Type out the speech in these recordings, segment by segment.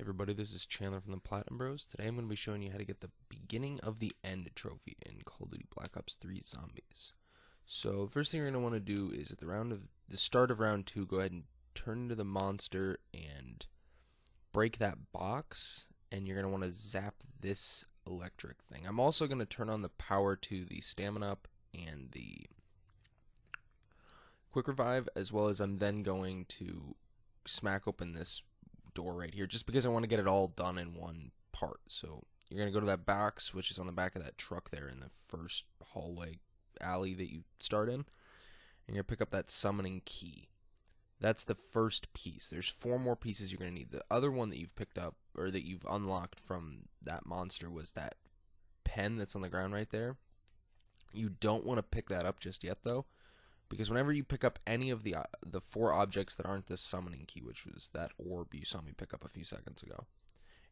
Everybody, this is Chandler from the Platinum Bros. Today I'm going to be showing you how to get the beginning of the end trophy in Call of Duty Black Ops 3 Zombies. So the first thing you're going to want to do is at the start of round 2, go ahead and turn into the monster and break that box, and you're going to want to zap this electric thing. I'm also going to turn on the power to the stamina up and the quick revive, as well as I'm then going to smack open this door right here just because I want to get it all done in one part. So you're going to go to that box, which is on the back of that truck there in the first hallway alley that you start in, and you're going to pick up that summoning key. That's the first piece. There's 4 more pieces you're going to need. The other one that you've picked up, or that you've unlocked from that monster, was that pen that's on the ground right there. You don't want to pick that up just yet, though, because whenever you pick up any of the 4 objects that aren't the summoning key, which was that orb you saw me pick up a few seconds ago,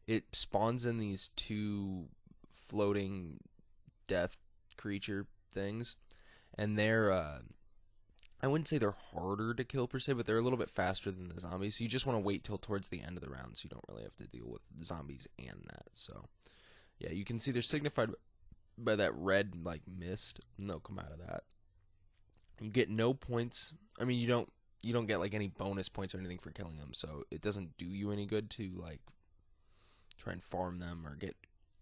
it spawns in these 2 floating death creature things, and they're I wouldn't say they're harder to kill per se, but they're a little bit faster than the zombies. So you just want to wait till towards the end of the round, so you don't really have to deal with zombies and that. So yeah, you can see they're signified by that red like mist, and they'll come out of that. You get no points. I mean, you don't get like any bonus points or anything for killing them, so it doesn't do you any good to like try and farm them or get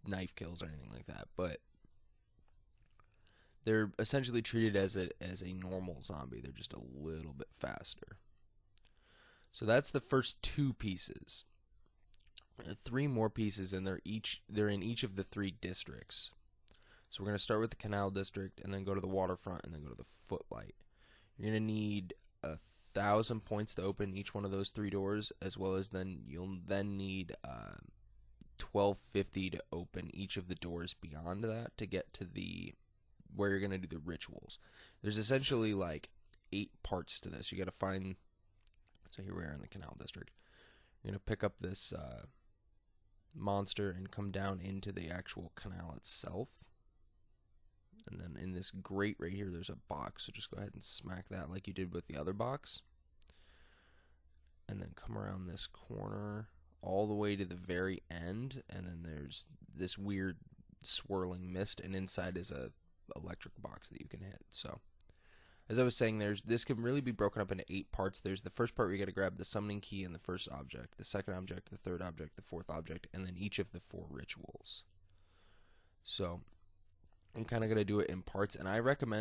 knife kills or anything like that. But they're essentially treated as a normal zombie. They're just a little bit faster. So that's the first 2 pieces. 3 more pieces, and they're in each of the 3 districts. So we're going to start with the Canal District, and then go to the Waterfront, and then go to the Footlight. You're going to need 1,000 points to open each one of those 3 doors, as well as you'll need 1,250 to open each of the doors beyond that to get to where you're going to do the rituals. There's essentially like 8 parts to this. You got to find. So here we are in the Canal District. You're going to pick up this monster and come down into the actual canal itself. And then in this grate right here, there's a box. So just go ahead and smack that like you did with the other box. And then come around this corner all the way to the very end. And then there's this weird swirling mist. And inside is a electric box that you can hit. So as I was saying, this can really be broken up into 8 parts. There's the first part where you got to grab the summoning key and the first object, the second object, the third object, the fourth object, and then each of the 4 rituals. So you kind of got to do it in parts, and I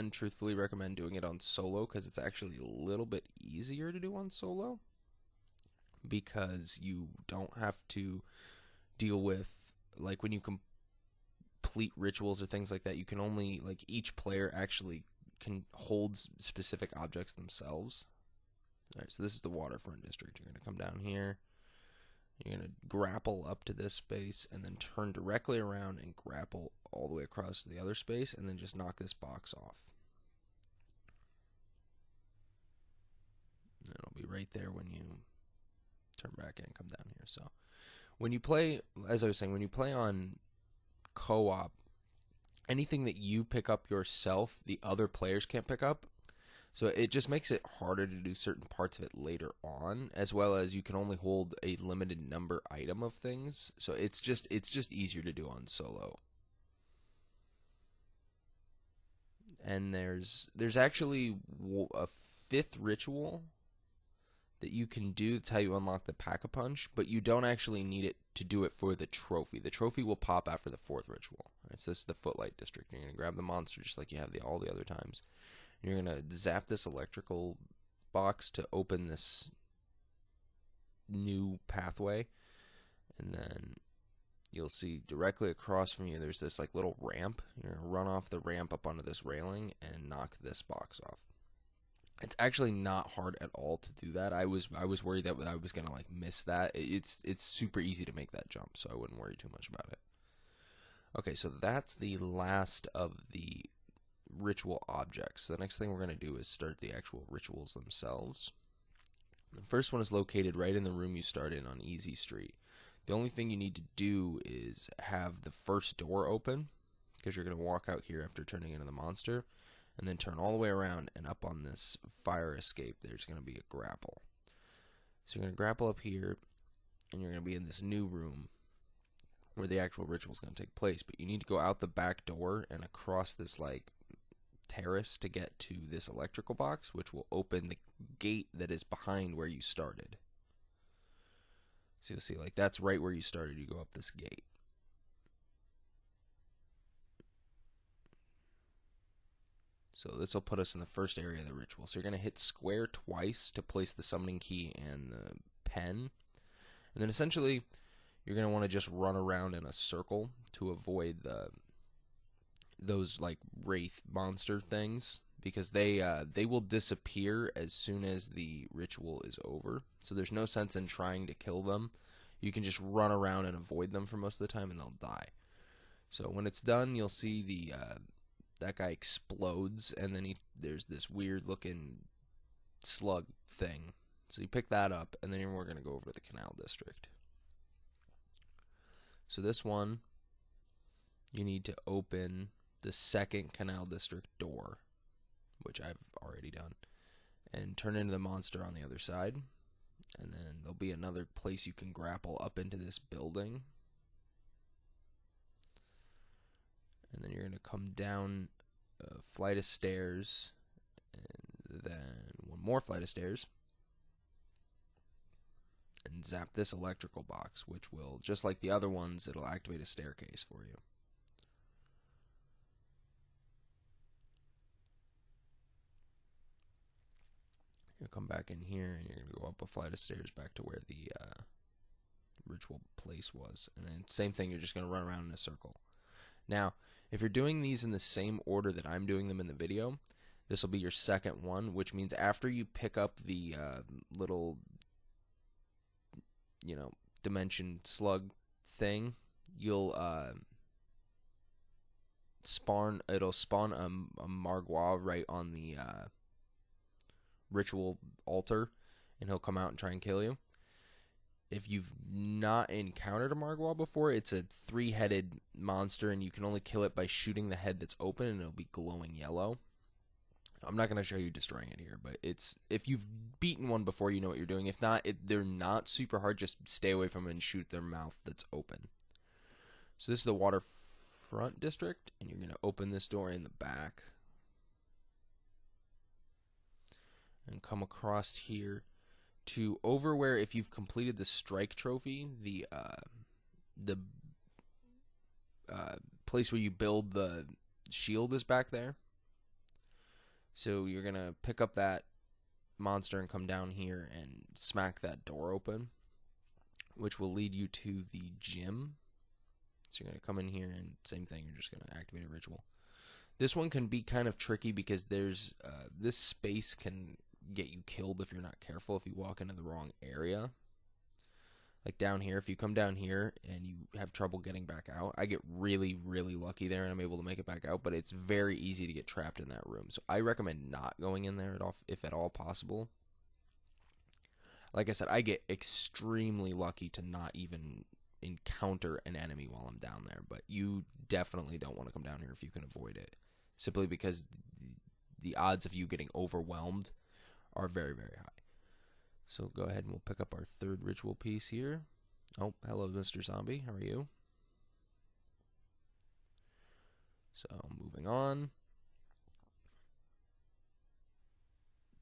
truthfully recommend doing it on solo, because it's actually a little bit easier to do on solo, because you don't have to deal with, like, when you complete rituals or things like that, you can only, like, each player actually can hold specific objects themselves. Alright, so this is the Waterfront District. You're going to come down here. You're going to grapple up to this space and then turn directly around and grapple all the way across to the other space, and then just knock this box off. And it'll be right there when you turn back in and come down here. So when you play, as I was saying, when you play on co-op, anything that you pick up yourself, the other players can't pick up. So it just makes it harder to do certain parts of it later on, as well as you can only hold a limited number item of things. So it's just easier to do on solo. And there's actually a 5th ritual that you can do. That's how you unlock the Pack-a-Punch, but you don't actually need it to do it for the trophy. The trophy will pop after the 4th ritual. Right, so this is the Footlight District. You're going to grab the monster just like you have all the other times. You're going to zap this electrical box to open this new pathway, and then you'll see directly across from you there's this like little ramp. You're going to run off the ramp up onto this railing and knock this box off. It's actually not hard at all to do that. I was worried that I was going to like miss that. It's super easy to make that jump, so I wouldn't worry too much about it. Okay, so that's the last of the ritual objects. So the next thing we're going to do is start the actual rituals themselves. The first one is located right in the room you start in on Easy Street. The only thing you need to do is have the first door open, because you're going to walk out here after turning into the monster, and then turn all the way around, and up on this fire escape there's going to be a grapple. So you're going to grapple up here, and you're going to be in this new room where the actual ritual is going to take place. But you need to go out the back door and across this like terrace to get to this electrical box, which will open the gate that is behind where you started. So you'll see, like, that's right where you started. You go up this gate. So this will put us in the first area of the ritual. So you're going to hit square twice to place the summoning key and the pen. And then essentially, you're going to want to just run around in a circle to avoid those like wraith monster things, because they will disappear as soon as the ritual is over. So there's no sense in trying to kill them. You can just run around and avoid them for most of the time, and they'll die. So when it's done, you'll see the that guy explodes, and then there's this weird looking slug thing. So you pick that up, and then we're going to go over to the Canal District. So this one, you need to open the second Canal District door, which I've already done, and turn into the monster on the other side. And then there'll be another place you can grapple up into this building. And then you're going to come down a flight of stairs, and then one more flight of stairs, and zap this electrical box, which will, just like the other ones, it'll activate a staircase for you. You'll come back in here, and you're going to go up a flight of stairs back to where the ritual place was. And then same thing, you're just going to run around in a circle. Now, if you're doing these in the same order that I'm doing them in the video, this will be your second one, which means after you pick up the little, dimension slug thing, you'll it'll spawn a Margwa right on the ritual altar, and he'll come out and try and kill you. If you've not encountered a Margwa before, it's a 3-headed monster, and you can only kill it by shooting the head that's open, and it'll be glowing yellow. I'm not going to show you destroying it here, but if you've beaten one before, you know what you're doing. If not, they're not super hard. Just stay away from them and shoot their mouth that's open. So this is the Waterfront District, and you're going to open this door in the back and come across here to over where, if you've completed the strike trophy, the place where you build the shield is back there. So you're going to pick up that monster and come down here and smack that door open, which will lead you to the gym. So you're going to come in here, and same thing, you're just going to activate a ritual. This one can be kind of tricky because there's this space can get you killed if you're not careful, if you walk into the wrong area. Like down here, if you come down here and you have trouble getting back out, I get really, really lucky there and I'm able to make it back out, but it's very easy to get trapped in that room. So I recommend not going in there at all, if at all possible. Like I said, I get extremely lucky to not even encounter an enemy while I'm down there, but you definitely don't want to come down here if you can avoid it, simply because the odds of you getting overwhelmed are very, very high. So go ahead and we'll pick up our third ritual piece here. Oh, hello, Mr. Zombie. How are you? So moving on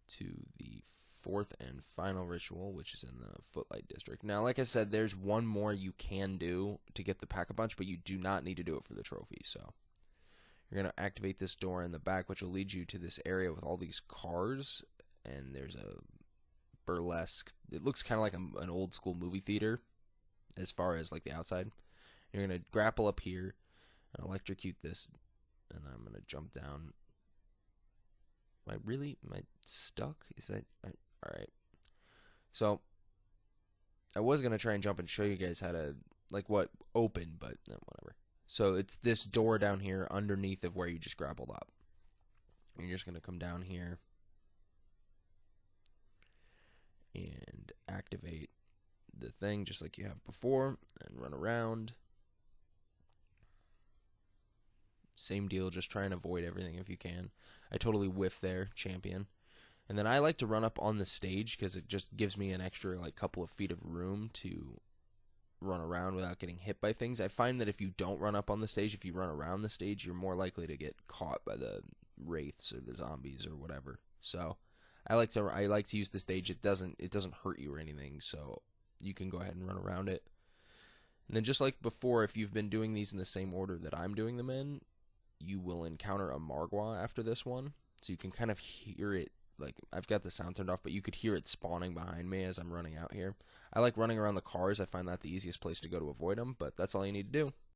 to the fourth and final ritual, which is in the Footlight District. Now, like I said, there's one more you can do to get the Pack-a-Punch, but you do not need to do it for the trophy. So you're going to activate this door in the back, which will lead you to this area with all these cars, and there's a burlesque. It looks kind of like an old school movie theater as far as like the outside. You're going to grapple up here and electrocute this, and then I'm going to jump down. Am I stuck? Is that alright? So I was going to try and jump and show you guys how to open, but whatever. So it's this door down here underneath of where you just grappled up. You're just going to come down here and activate the thing just like you have before and run around. Same deal, just try and avoid everything if you can. I totally whiffed there, champion. And then I like to run up on the stage because it just gives me an extra couple of feet of room to run around without getting hit by things. I find that if you don't run up on the stage, if you run around the stage, you're more likely to get caught by the wraiths or the zombies or whatever. So I like to use the stage. It doesn't hurt you or anything, so you can go ahead and run around it. And then just like before, if you've been doing these in the same order that I'm doing them in, you will encounter a Margwa after this one. So you can kind of hear it, like, I've got the sound turned off, but you could hear it spawning behind me as I'm running out here. I like running around the cars. I find that the easiest place to go to avoid them, but that's all you need to do.